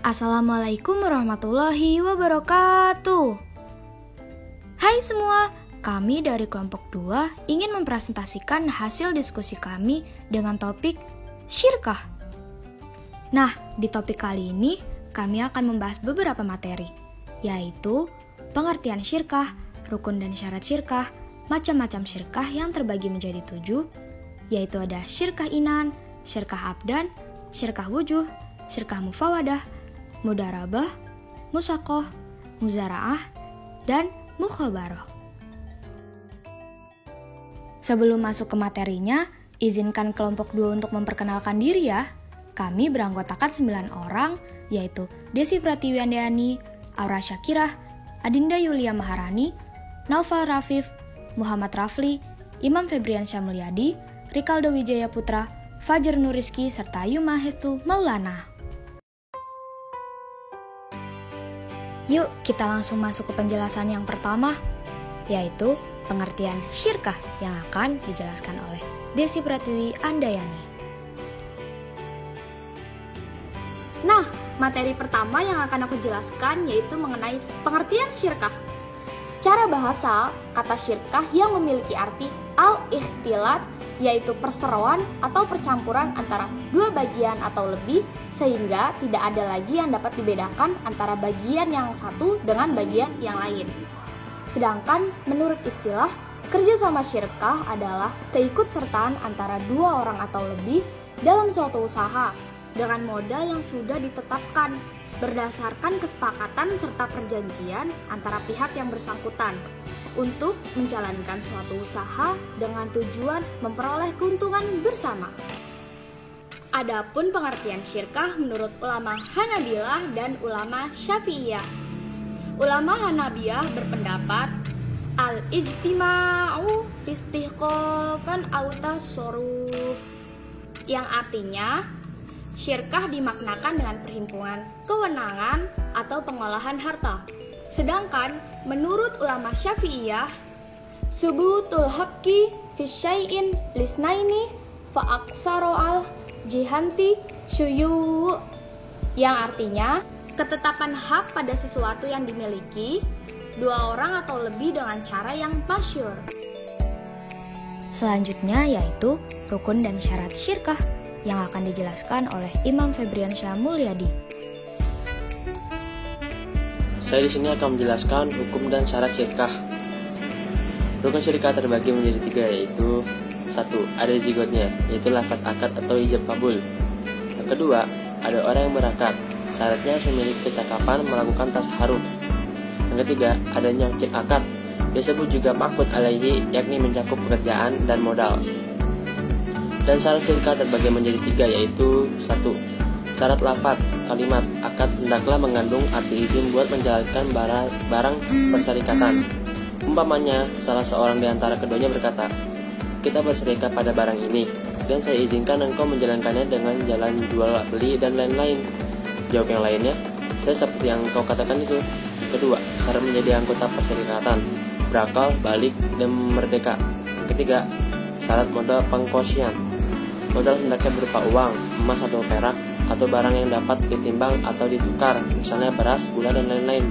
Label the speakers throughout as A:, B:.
A: Assalamualaikum warahmatullahi wabarakatuh. Hai semua, kami dari kelompok 2 ingin mempresentasikan hasil diskusi kami dengan topik syirkah. Nah, di topik kali ini kami akan membahas beberapa materi, yaitu pengertian syirkah, rukun dan syarat syirkah, macam-macam syirkah yang terbagi menjadi 7, yaitu ada syirkah inan, syirkah abdan, syirkah wujuh, syirkah mufawadah, mudarabah, musakoh, muzaraah, dan mukhabarah. Sebelum masuk ke materinya, izinkan kelompok 2 untuk memperkenalkan diri ya. Kami beranggotakan 9 orang, yaitu Desi Pratiwiandayani, Aura Syakirah, Adinda Yulia Maharani, Naufal Rafif, Muhammad Rafli, Imam Febrian Syammulyadi, Rikaldo Wijaya Putra, Fajar Nuriski, serta Yuma Hestu Maulana. Yuk kita langsung masuk ke penjelasan yang pertama, yaitu pengertian syirkah yang akan dijelaskan oleh Desi Pratiwiandayani.
B: Nah, materi pertama yang akan aku jelaskan yaitu mengenai pengertian syirkah. Secara bahasa, kata syirkah yang memiliki arti al-ikhtilat, yaitu perseroan atau percampuran antara dua bagian atau lebih, sehingga tidak ada lagi yang dapat dibedakan antara bagian yang satu dengan bagian yang lain. Sedangkan menurut istilah, kerjasama syirkah adalah keikutsertaan antara dua orang atau lebih dalam suatu usaha dengan modal yang sudah ditetapkan berdasarkan kesepakatan serta perjanjian antara pihak yang bersangkutan untuk menjalankan suatu usaha dengan tujuan memperoleh keuntungan bersama. Adapun pengertian syirkah menurut ulama Hanabilah dan ulama Syafi'iyah. Ulama Hanabiyah berpendapat al-ijtima'u fistihqaqan aw tasarruf, yang artinya syirkah dimaknakan dengan perhimpunan kewenangan atau pengolahan harta. Sedangkan menurut ulama Syafi'iyah, subutul haqqi fi syai'in lisnaini fa aksaru al jihanti syuyu, yang artinya ketetapan hak pada sesuatu yang dimiliki dua orang atau lebih dengan cara yang masyhur.
A: Selanjutnya yaitu rukun dan syarat syirkah yang akan dijelaskan oleh Imam Febrian Syammulyadi.
C: Saya di sini akan menjelaskan hukum dan syarat syirkah. Rukun syirkah terbagi menjadi 3, yaitu 1. Ada zigotnya, yaitu lafaz akad atau ijab kabul. Yang kedua, ada orang yang berakad, syaratnya harus memiliki kecakapan melakukan tasharruf. Yang ketiga, adanya cek akad, disebut juga maqud alaihi, yakni mencakup pekerjaan dan modal. Dan syarat syirkah terbagi menjadi 3, yaitu 1. Syarat lafaz kalimat akad hendaklah mengandung arti izin buat menjalankan barang perserikatan. Umpamanya, salah seorang di antara keduanya berkata, kita berserikat pada barang ini, dan saya izinkan engkau menjalankannya dengan jalan jual beli dan lain-lain. Jawab yang lainnya, saya seperti yang engkau katakan itu. Kedua, syarat menjadi anggota perserikatan, berakal, balik, dan merdeka. Yang ketiga, syarat modal pengkosian. Modal hendaknya berupa uang, emas atau perak, atau barang yang dapat ditimbang atau ditukar, misalnya beras, gula, dan lain-lain.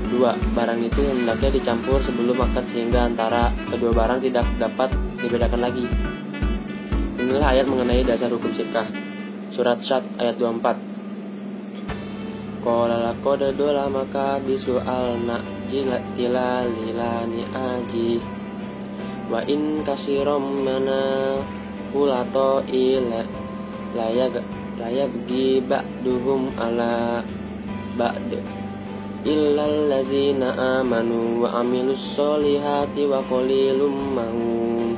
C: 2. Barang itu hendaknya dicampur sebelum akad sehingga antara kedua barang tidak dapat dibedakan lagi. Inilah ayat mengenai dasar hukum syirkah. Surat Syad ayat 24. Qala laqad dolamaka bisu'alna jilatilani aji wa in kasiram mana ulato ila layabgi ba'duhum ala ba'd illal ladzina amanu wa amilus solihati wa qalilum mahum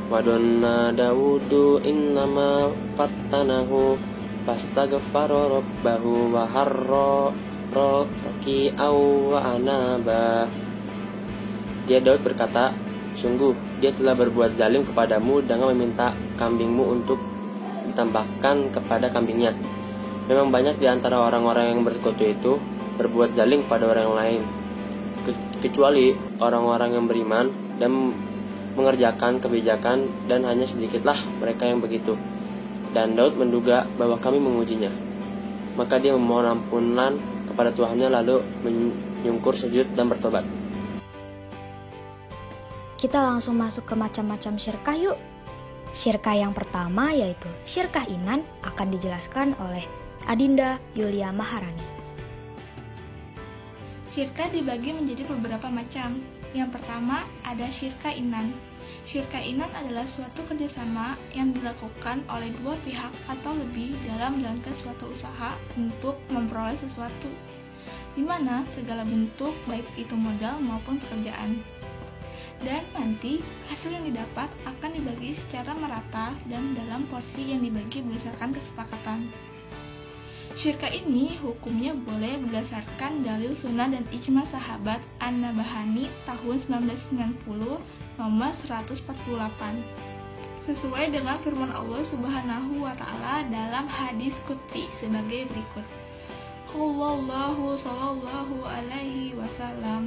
C: wa donna daudu innama fattanahu fastaghfara rabbahu wa harra raki'aw wa anaba. Dia Daud berkata, sungguh dia telah berbuat zalim kepadamu dengan meminta kambingmu untuk ditambahkan kepada kambingnya. Memang banyak di antara orang-orang yang bersekutu itu berbuat zalim kepada orang lain, kecuali orang-orang yang beriman dan mengerjakan kebijakan, dan hanya sedikitlah mereka yang begitu. Dan Daud menduga bahwa kami mengujinya. maka dia memohon ampunan kepada Tuhannya lalu menyungkur sujud dan bertobat.
A: Kita langsung masuk ke macam-macam syirkah yuk. Syirkah yang pertama yaitu syirkah inan akan dijelaskan oleh Adinda Yulia Maharani.
D: Syirkah dibagi menjadi beberapa macam. Yang pertama ada syirkah inan. Syirkah inan adalah suatu kerjasama yang dilakukan oleh dua pihak atau lebih dalam menjalankan suatu usaha untuk memperoleh sesuatu, di mana segala bentuk baik itu modal maupun pekerjaan. Dan nanti hasil yang didapat akan dibagi secara merata dan dalam porsi yang dibagi berdasarkan kesepakatan. Syirkah ini hukumnya boleh berdasarkan dalil sunnah dan ijma sahabat An-Nabahani tahun 1990 nomor 148. Sesuai dengan firman Allah Subhanahu wa taala dalam hadis qudsi sebagai berikut. Qaulallahu sallallahu alaihi wasallam,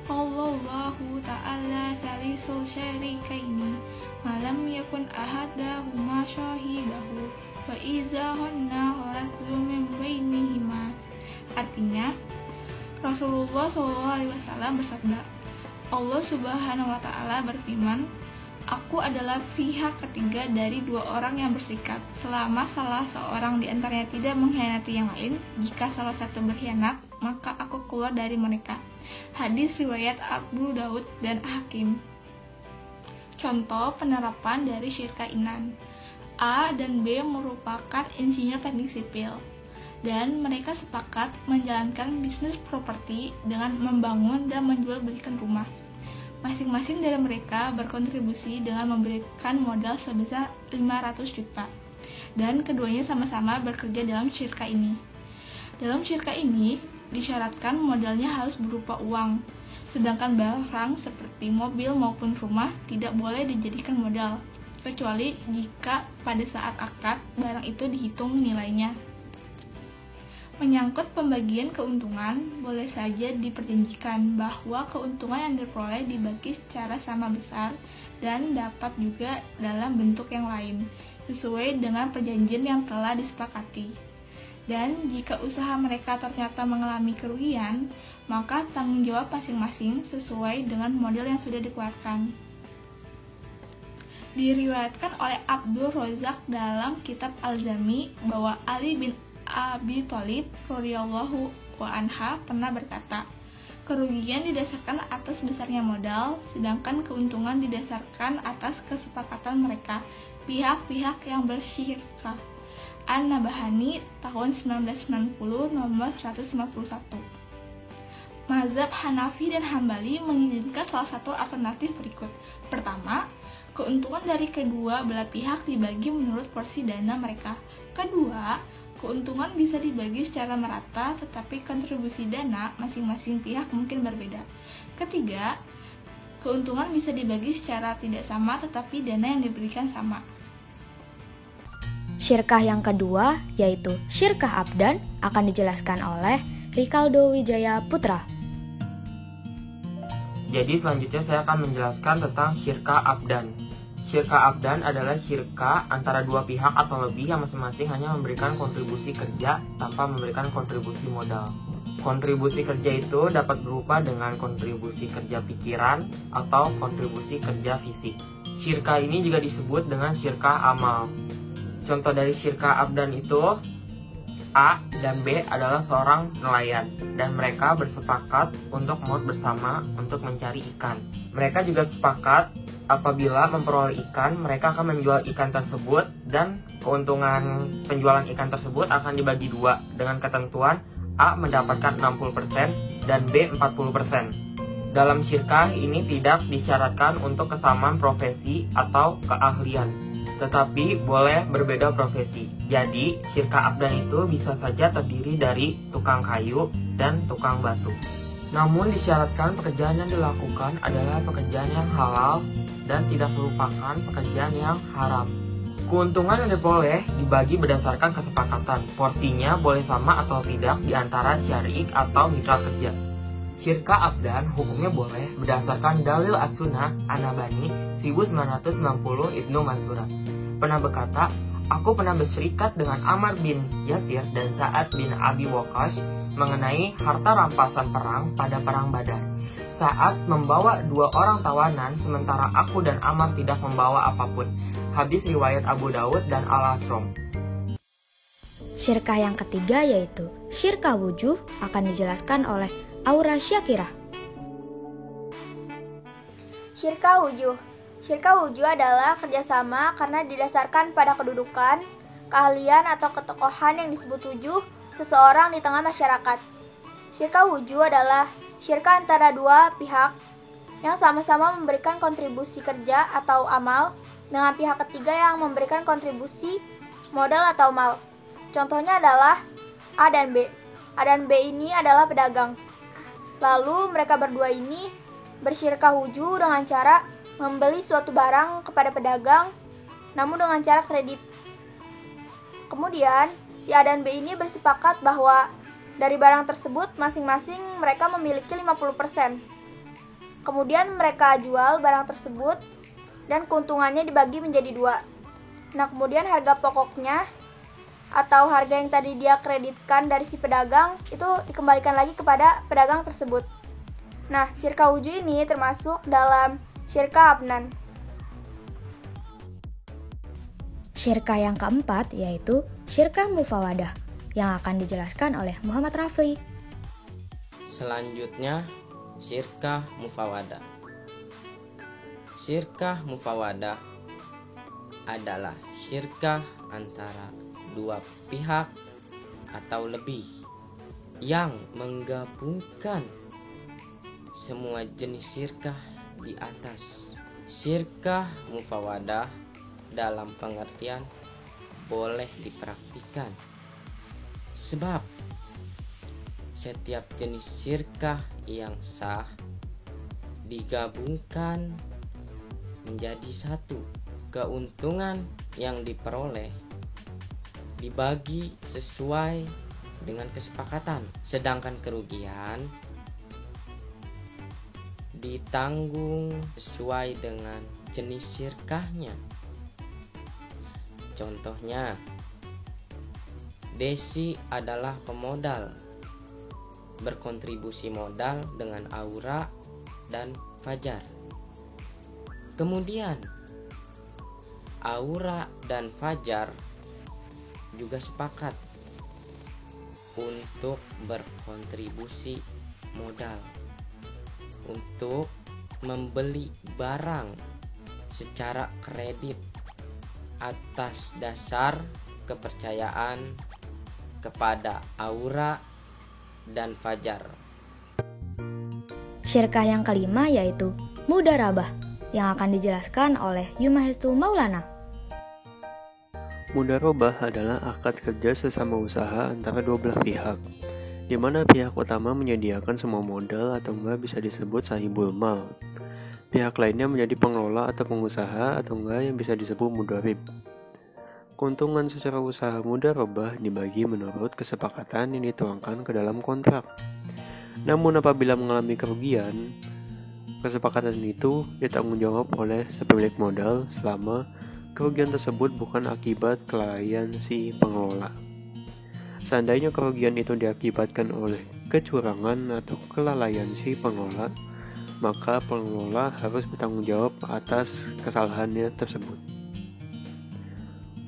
D: Allahu ta'ala salisul syarikaini malam yakun ahadahuma syahidahu wa iza hunna horatzu min bainihima. Artinya, Rasulullah SAW bersabda, Allah Subhanahu wa ta'ala berfirman, Aku adalah pihak ketiga dari dua orang yang bersikat. Selama salah seorang di antaranya tidak mengkhianati yang lain, jika salah satu berkhianat, maka aku keluar dari mereka. Hadis riwayat Abu Daud dan Hakim. Contoh penerapan dari syirkah inan. A dan B merupakan insinyur teknik sipil, dan mereka sepakat menjalankan bisnis properti dengan membangun dan menjual belikan rumah. Masing-masing dari mereka berkontribusi dengan memberikan modal sebesar 500 juta, dan keduanya sama-sama bekerja dalam syirkah ini. Dalam syirkah ini, disyaratkan modalnya harus berupa uang, sedangkan barang seperti mobil maupun rumah tidak boleh dijadikan modal, kecuali jika pada saat akad barang itu dihitung nilainya. Menyangkut pembagian keuntungan, boleh saja diperjanjikan bahwa keuntungan yang diperoleh dibagi secara sama besar dan dapat juga dalam bentuk yang lain, sesuai dengan perjanjian yang telah disepakati. Dan jika usaha mereka ternyata mengalami kerugian, maka tanggung jawab masing-masing sesuai dengan model yang sudah dikeluarkan. Diriwayatkan oleh Abdul Razak dalam kitab Al-Jami bahwa Ali bin Abi Thalib radhiyallahu anha pernah berkata, kerugian didasarkan atas besarnya modal, sedangkan keuntungan didasarkan atas kesepakatan mereka, pihak-pihak yang bersyirkah. An-Nabahani tahun 1990 nomor 151. Mazhab Hanafi dan Hambali mengizinkan salah satu alternatif berikut. Pertama, keuntungan dari kedua belah pihak dibagi menurut porsi dana mereka. Kedua, keuntungan bisa dibagi secara merata, tetapi kontribusi dana masing-masing pihak mungkin berbeda. Ketiga, keuntungan bisa dibagi secara tidak sama, tetapi dana yang diberikan sama.
A: Syirkah yang kedua, yaitu syirkah abdan, akan dijelaskan oleh Rikaldo Wijaya Putra.
E: Jadi selanjutnya saya akan menjelaskan tentang syirkah abdan. Syirkah abdan adalah syirkah antara dua pihak atau lebih yang masing-masing hanya memberikan kontribusi kerja tanpa memberikan kontribusi modal. Kontribusi kerja itu dapat berupa dengan kontribusi kerja pikiran atau kontribusi kerja fisik. Syirkah ini juga disebut dengan syirkah amal. Contoh dari syirkah abdan itu, A dan B adalah seorang nelayan dan mereka bersepakat untuk maut bersama untuk mencari ikan. Mereka juga sepakat apabila memperoleh ikan, mereka akan menjual ikan tersebut dan keuntungan penjualan ikan tersebut akan dibagi dua dengan ketentuan A mendapatkan 60% dan B 40%. Dalam syirkah ini tidak disyaratkan untuk kesamaan profesi atau keahlian, tetapi boleh berbeda profesi. Jadi, syirkah abdan itu bisa saja terdiri dari tukang kayu dan tukang batu. Namun disyaratkan pekerjaan yang dilakukan adalah pekerjaan yang halal dan tidak merupakan pekerjaan yang haram. Keuntungan yang diperoleh dibagi berdasarkan kesepakatan. Porsinya boleh sama atau tidak di antara syarik atau mitra kerja. Syirkah abdan hukumnya boleh berdasarkan dalil as-sunnah An-Nabahani 1990 Ibnu Mas'ud. pernah berkata, "Aku pernah berserikat dengan Ammar bin Yasir dan Sa'ad bin Abi Waqqas mengenai harta rampasan perang pada perang Badar. Sa'ad membawa 2 orang tawanan, sementara aku dan Ammar tidak membawa apapun." Hadis riwayat Abu Daud dan Al-Asrom.
A: Syirkah yang ketiga yaitu syirkah wujuh akan dijelaskan oleh Aura Syakirah.
F: Syirkah wujuh. Syirkah wujuh adalah kerjasama karena didasarkan pada kedudukan, keahlian atau ketokohan yang disebut wujuh seseorang di tengah masyarakat. Syirkah wujuh adalah syirkah antara dua pihak yang sama-sama memberikan kontribusi kerja atau amal dengan pihak ketiga yang memberikan kontribusi modal atau mal. Contohnya adalah A dan B. A dan B ini adalah pedagang. Lalu mereka berdua ini bersyirkah wujuh dengan cara membeli suatu barang kepada pedagang, namun dengan cara kredit. Kemudian, si A dan B ini bersepakat bahwa dari barang tersebut masing-masing mereka memiliki 50%. Kemudian mereka jual barang tersebut dan keuntungannya dibagi menjadi 2. Nah, kemudian harga pokoknya atau harga yang tadi dia kreditkan dari si pedagang itu dikembalikan lagi kepada pedagang tersebut. Nah, syirkah wujuh ini termasuk dalam syirkah abnan.
A: Syirkah yang keempat yaitu syirkah mufawadah yang akan dijelaskan oleh Muhammad Rafli.
G: Selanjutnya, syirkah mufawadah. Syirkah mufawadah adalah syirkah antara 2 pihak atau lebih yang menggabungkan semua jenis syirkah di atas. Syirkah mufawadah dalam pengertian boleh dipraktikkan, sebab setiap jenis syirkah yang sah digabungkan menjadi satu. Keuntungan yang diperoleh dibagi sesuai dengan kesepakatan, sedangkan kerugian ditanggung sesuai dengan jenis syirkahnya. Contohnya, Desi adalah pemodal, berkontribusi modal dengan Aura dan Fajar. Kemudian Aura dan Fajar juga sepakat untuk berkontribusi modal untuk membeli barang secara kredit atas dasar kepercayaan kepada Aura dan Fajar.
A: Syirkah yang kelima yaitu mudarabah yang akan dijelaskan oleh Yumahestul Maulana.
C: Mudarabah adalah akad kerja sesama usaha antara 2 belah pihak, di mana pihak utama menyediakan semua modal atau enggak bisa disebut sahibul mal. Pihak lainnya menjadi pengelola atau pengusaha atau enggak yang bisa disebut mudarib. Keuntungan secara usaha mudarabah dibagi menurut kesepakatan yang dituangkan ke dalam kontrak. Namun apabila mengalami kerugian, kesepakatan itu ditanggung jawab oleh si pemilik modal selama kerugian tersebut bukan akibat kelalaian si pengelola. Seandainya kerugian itu diakibatkan oleh kecurangan atau kelalaian si pengelola, maka pengelola harus bertanggung jawab atas kesalahannya tersebut.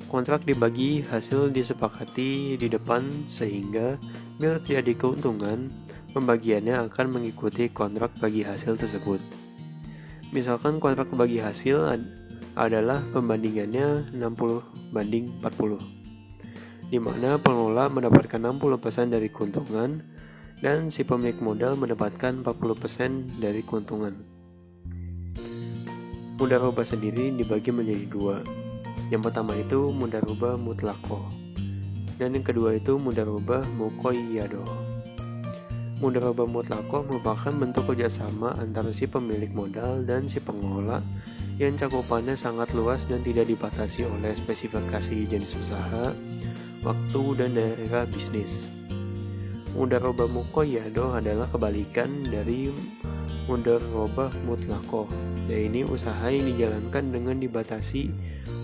C: Kontrak dibagi hasil disepakati di depan sehingga bila terjadi keuntungan, pembagiannya akan mengikuti kontrak bagi hasil tersebut. Misalkan kontrak bagi hasil adalah pembandingannya 60/40, di mana pengelola mendapatkan 60% dari keuntungan dan si pemilik modal mendapatkan 40% dari keuntungan. Mudarabah sendiri dibagi menjadi 2. Yang pertama itu mudarabah mutlaqah, dan yang kedua itu mudarabah muqayyadah. Mudarabah mutlaqah merupakan bentuk kerjasama antara si pemilik modal dan si pengelola yang cakupannya sangat luas dan tidak dibatasi oleh spesifikasi jenis usaha, waktu, dan daerah bisnis. Mudarabah muqayyadah adalah kebalikan dari
H: mudharabah mutlaqah, yaitu usaha yang dijalankan dengan dibatasi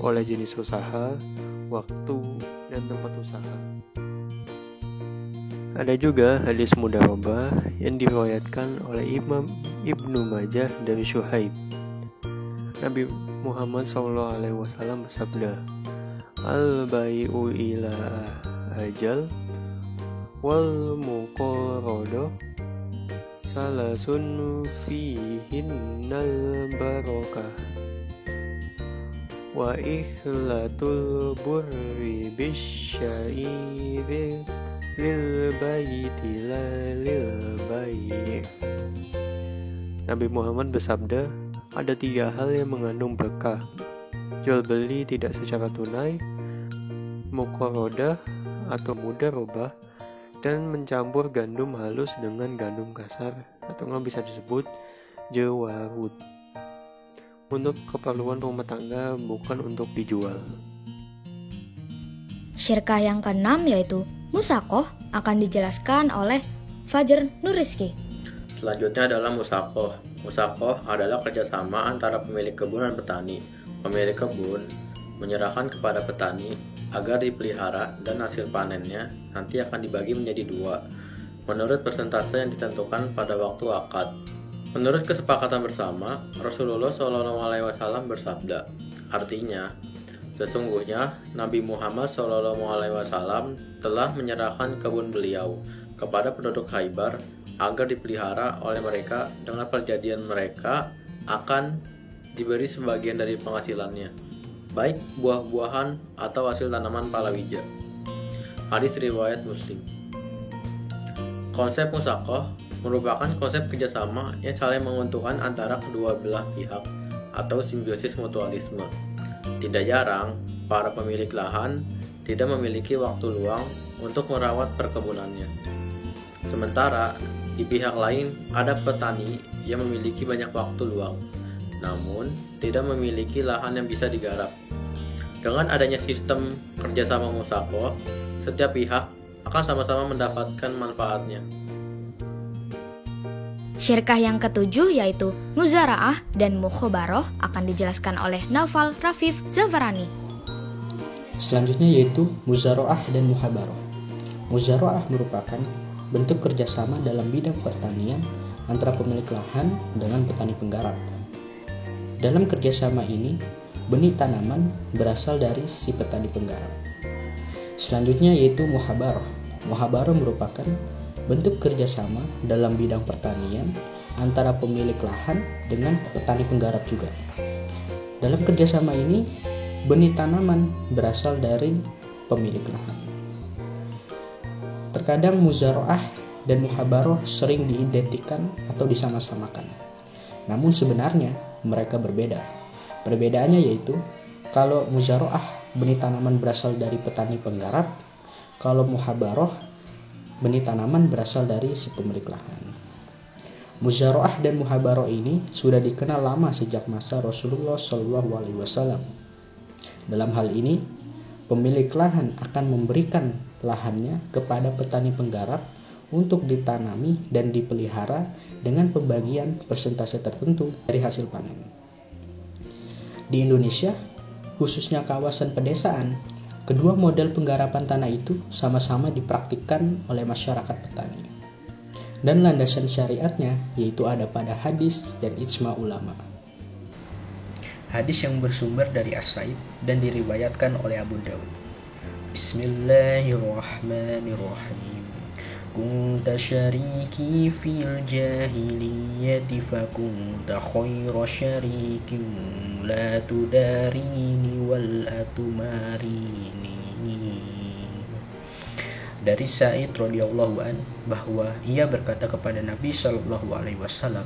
H: oleh jenis usaha, waktu, dan tempat usaha. Ada juga hadis mudharabah yang diriwayatkan oleh Imam Ibnu Majah dari Syuhaib. Nabi Muhammad SAW bersabda, "Al-bai'u ila ajal wal muqaradah salasun fihinnal barakah wa ikhlatul burri bisya'iri lil bayti lil bayi." Nabi Muhammad bersabda, ada 3 hal yang mengandung berkah: jual beli tidak secara tunai, muqaradah atau mudharabah, dan mencampur gandum halus dengan gandum kasar atau bisa disebut jawarud, untuk keperluan rumah tangga, bukan untuk dijual.
A: Syirkah yang keenam yaitu musaqah akan dijelaskan oleh Fajar Nuriski.
C: Selanjutnya adalah musaqah. Musaqah adalah kerjasama antara pemilik kebun dan petani. Pemilik kebun menyerahkan kepada petani agar dipelihara dan hasil panennya nanti akan dibagi menjadi 2 menurut persentase yang ditentukan pada waktu akad. Menurut kesepakatan bersama, Rasulullah SAW bersabda, artinya, sesungguhnya Nabi Muhammad SAW telah menyerahkan kebun beliau kepada penduduk Khaybar agar dipelihara oleh mereka. Dengan perjanjian mereka akan diberi sebagian dari penghasilannya, baik buah-buahan atau hasil tanaman palawija. Hadis riwayat Muslim. Konsep musaqah merupakan konsep kerjasama yang saling menguntungkan antara kedua belah pihak atau simbiosis mutualisme. Tidak jarang, para pemilik lahan tidak memiliki waktu luang untuk merawat perkebunannya. Sementara, di pihak lain ada petani yang memiliki banyak waktu luang, namun tidak memiliki lahan yang bisa digarap. Dengan adanya sistem kerjasama musaqah, setiap pihak akan sama-sama mendapatkan manfaatnya.
A: Syirkah yang ketujuh yaitu muzara'ah dan mukhabarah akan dijelaskan oleh Naufal Rafif Zafarani.
I: Selanjutnya yaitu muzara'ah dan muhabarah. Muzara'ah merupakan bentuk kerjasama dalam bidang pertanian antara pemilik lahan dengan petani penggarap. Dalam kerjasama ini, benih tanaman berasal dari si petani penggarap. Selanjutnya yaitu muhabarah. Muhabarah merupakan bentuk kerjasama dalam bidang pertanian antara pemilik lahan dengan petani penggarap juga. Dalam kerjasama ini, benih tanaman berasal dari pemilik lahan. Terkadang muzara'ah dan muhabarah sering diidentikan atau disama-samakan. Namun sebenarnya mereka berbeda. Perbedaannya yaitu, kalau muzara'ah benih tanaman berasal dari petani penggarap, kalau muhabarah benih tanaman berasal dari si pemilik lahan. Muzara'ah dan muhabarah ini sudah dikenal lama sejak masa Rasulullah SAW. Dalam hal ini, pemilik lahan akan memberikan lahannya kepada petani penggarap untuk ditanami dan dipelihara dengan pembagian persentase tertentu dari hasil panen. Di Indonesia, khususnya kawasan pedesaan, kedua model penggarapan tanah itu sama-sama dipraktikkan oleh masyarakat petani. Dan landasan syariatnya yaitu ada pada hadis dan ijma ulama. Hadis yang bersumber dari As-Sa'id dan diriwayatkan oleh Abu Dawud. Bismillahirrahmanirrahim. Kunta syariki fil jahiliyati fakunta khaira syarikin la tudarini wal atumarini. Dari Sa'id radhiyallahu an bahwa ia berkata kepada Nabi sallallahu alaihi wasallam,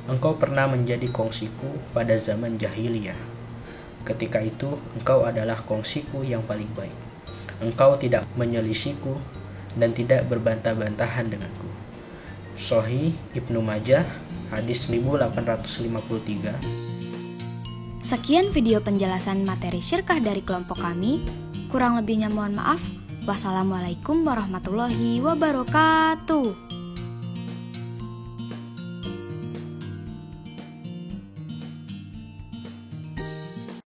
I: "Engkau pernah menjadi kongsiku pada zaman jahiliyah. Ketika itu engkau adalah kongsiku yang paling baik. Engkau tidak menyelisiku dan tidak berbantah-bantahan denganku." Sahih Ibnu Majah, hadis 1853.
A: Sekian video penjelasan materi syirkah dari kelompok kami. Kurang lebihnya mohon maaf. Wassalamualaikum warahmatullahi wabarakatuh.